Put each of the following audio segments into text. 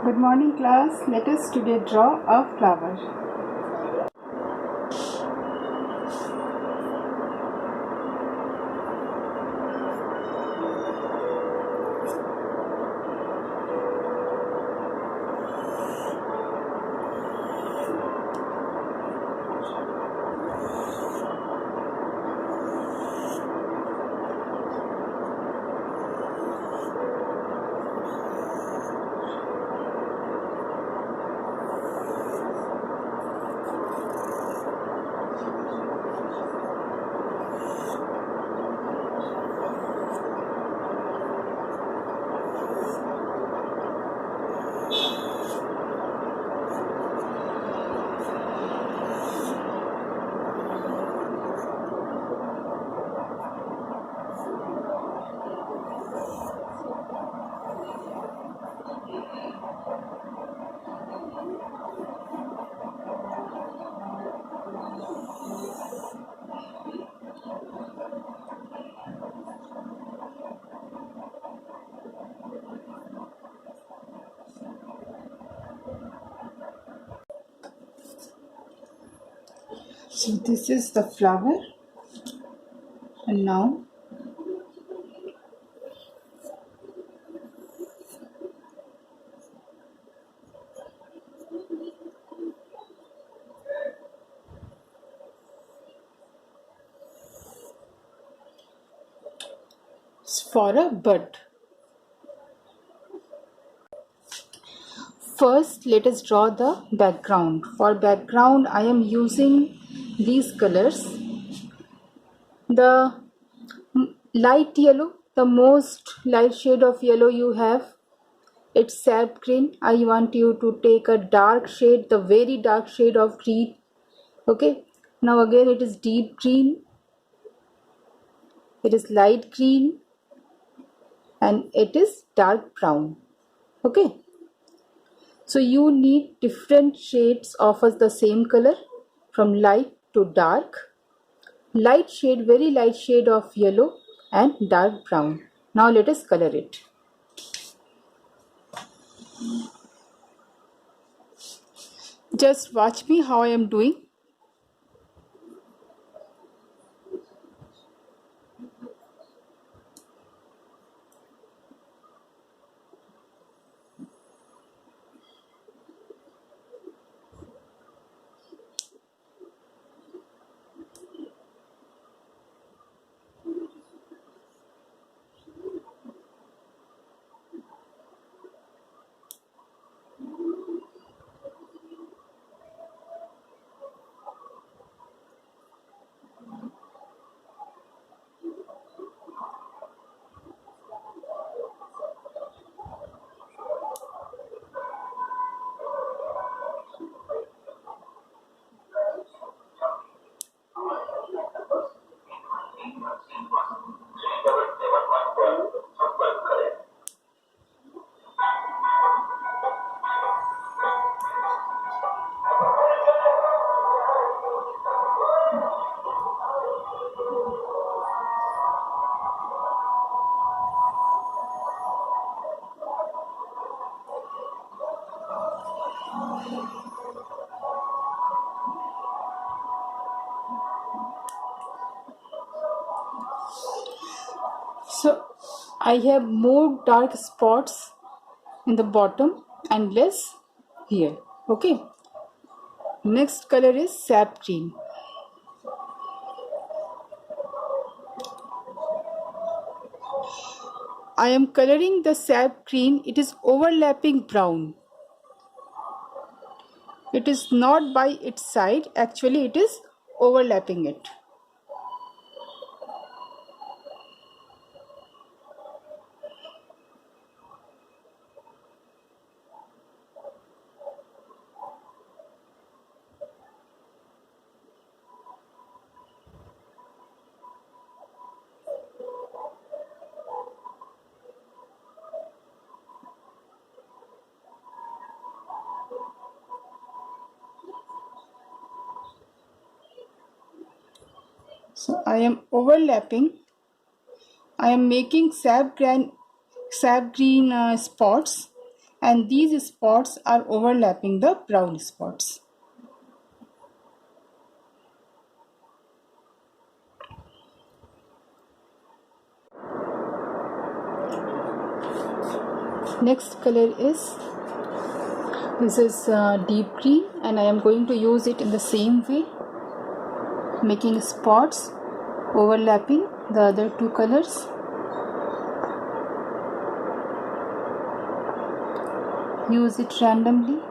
Good morning class. Let us today draw a flower. So this is the flower, and now it's for a bud. First, let us draw the background. For background, I am using these colors. The light yellow, the most light shade of yellow you have, it's sap green. I want you to take a dark shade, the very dark shade of green. Okay, now again it is deep green, it is light green, and it is dark brown. Okay, so you need different shades of the same color, from light to dark, light shade, very light shade of yellow, and dark brown. Now let us color it. Just watch me how I am doing. So I have more dark spots in the bottom and less here. Okay, next color is sap green. I am coloring the sap green. It is overlapping brown. It is not by its side, actually it is overlapping it. So I am overlapping. I am making sap green spots and these spots are overlapping the brown spots. Next color is this is deep green, and I am going to use it in the same way, making spots overlapping the other two colors. Use it randomly.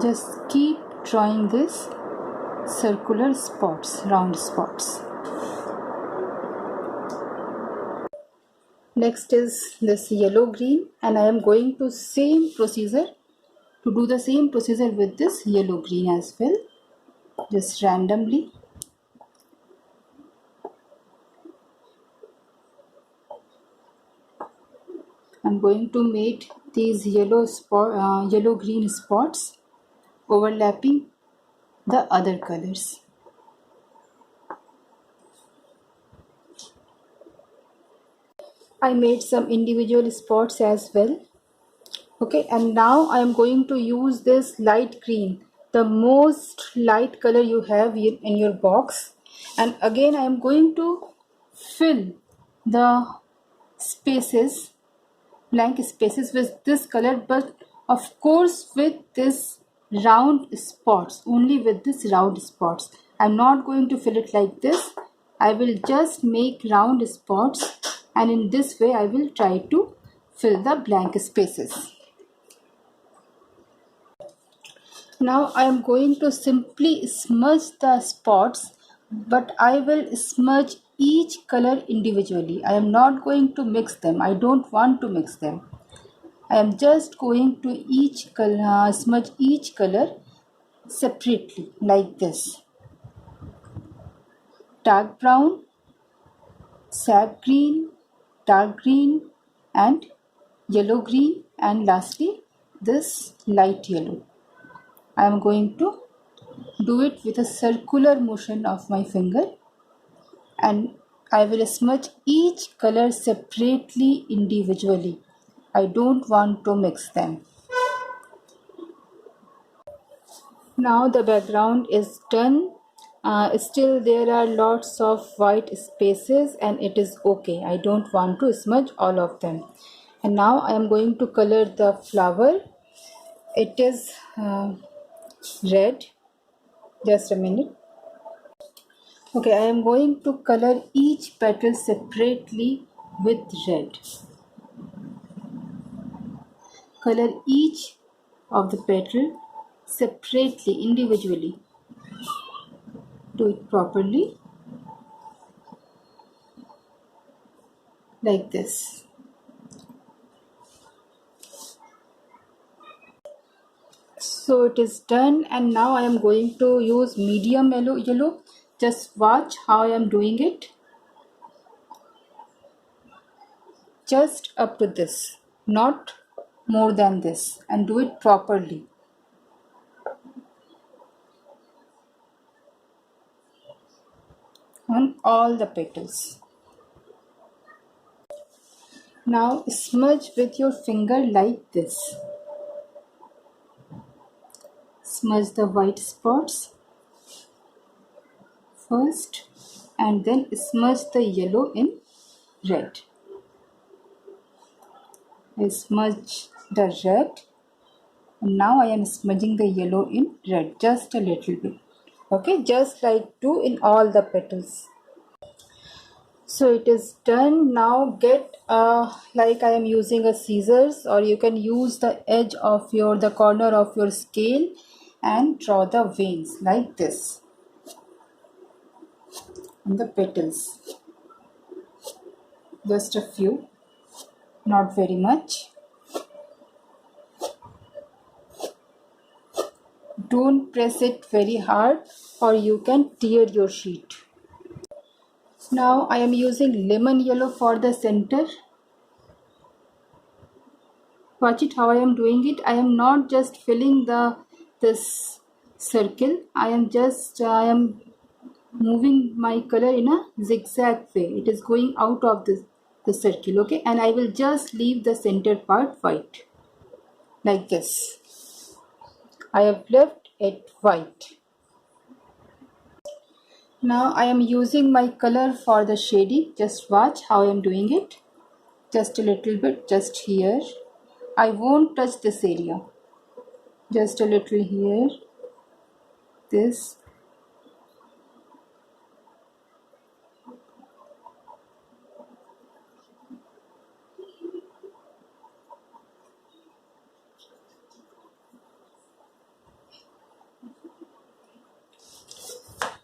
Just keep drawing this circular spots, round spots. Next is this yellow green, and I am going to do the same procedure with this yellow green as well, just randomly. I'm going to make these yellow green spots overlapping the other colors. I made some individual spots as well. Okay, and now I am going to use this light green, the most light color you have in your box, and again I am going to fill the spaces, blank spaces, with this color, but of course with this round spots, only with this round spots. I'm not going to fill it like this. I will just make round spots, and in this way I will try to fill the blank spaces. Now I am going to simply smudge the spots, but I will smudge each color individually. I am not going to mix them. I don't want to mix them. I am just going to smudge each color separately like this. Dark brown, sap green, dark green, and yellow green, and lastly this light yellow. I am going to do it with a circular motion of my finger, and I will smudge each color separately individually. I don't want to mix them. Now the background is done. Still there are lots of white spaces, and it is okay. I don't want to smudge all of them. And now I am going to color the flower. It is red. Just a minute. Okay, I am going to color each petal separately with red. Color each of the petal separately, individually. Do it properly, like this. So it is done, and now I am going to use medium yellow. Just watch how I am doing it. Just up to this, not more than this, and do it properly. On all the petals. Now smudge with your finger like this. Smudge the white spots first, and then smudge the yellow in red. I smudge the red, and now I am smudging the yellow in red, just a little bit. Okay, just like do in all the petals. So it is done. Now get like I am using a scissors, or you can use the edge of the corner of your scale and draw the veins like this on the petals. Just a few, not very much. Don't press it very hard, or you can tear your sheet. Now I am using lemon yellow for the center. Watch it how I am doing it. I am not just filling this circle, I am moving my color in a zigzag way. It is going out of the circle, okay, and I will just leave the center part white like this. I have left it white. Now I am using my color for the shading. Just watch how I am doing it. Just a little bit, just here. I won't touch this area. Just a little here. This.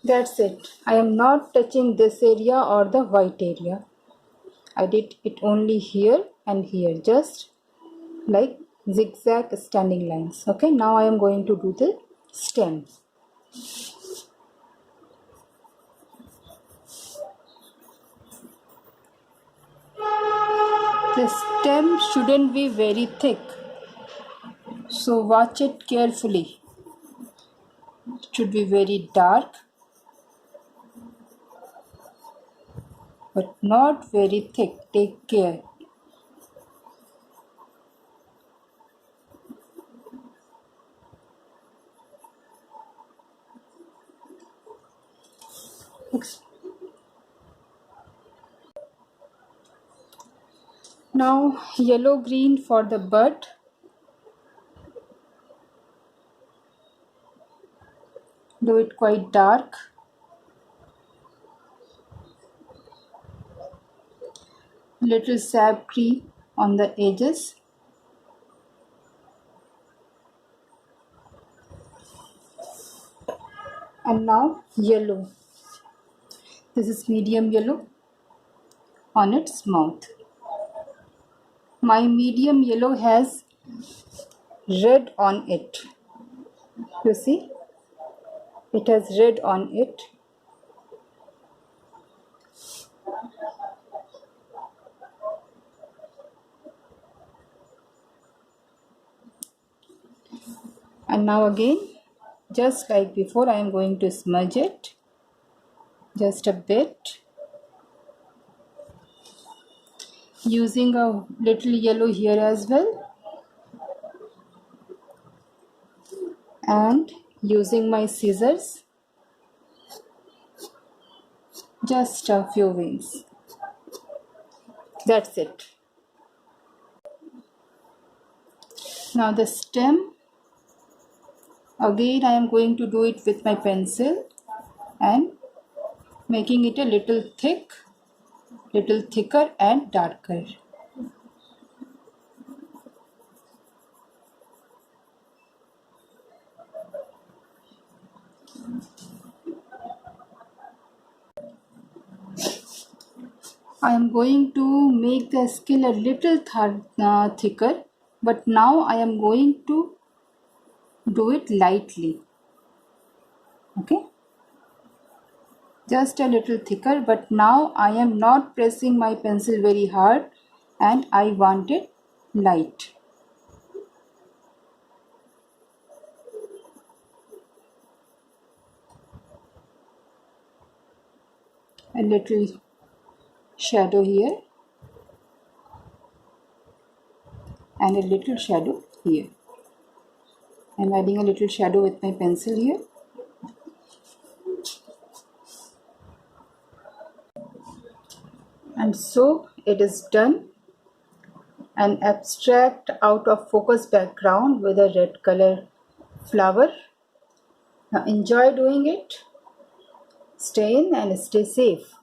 That's it. I am not touching this area or the white area. I did it only here and here, just like zigzag standing lines. Okay, now I am going to do the stem. The stem shouldn't be very thick, so watch it carefully. It should be very dark, but not very thick. Take care. Now yellow green for the bud. Do it quite dark. Little sap cream on the edges. And now yellow. This is medium yellow on its mouth. My medium yellow has red on it. You see? It has red on it. And now again, just like before, I am going to smudge it just a bit, using a little yellow here as well, and using my scissors, just a few wings. That's it. Now the stem, again I am going to do it with my pencil and making it a little thicker and darker. I am going to make the skill a little thicker, but now I am going to do it lightly. Okay, just a little thicker, but now I am not pressing my pencil very hard and I want it light. A little shadow here and a little shadow here. I am adding a little shadow with my pencil here. And so it is done. An abstract out of focus background with a red color flower. Now enjoy doing it. Stay in and stay safe.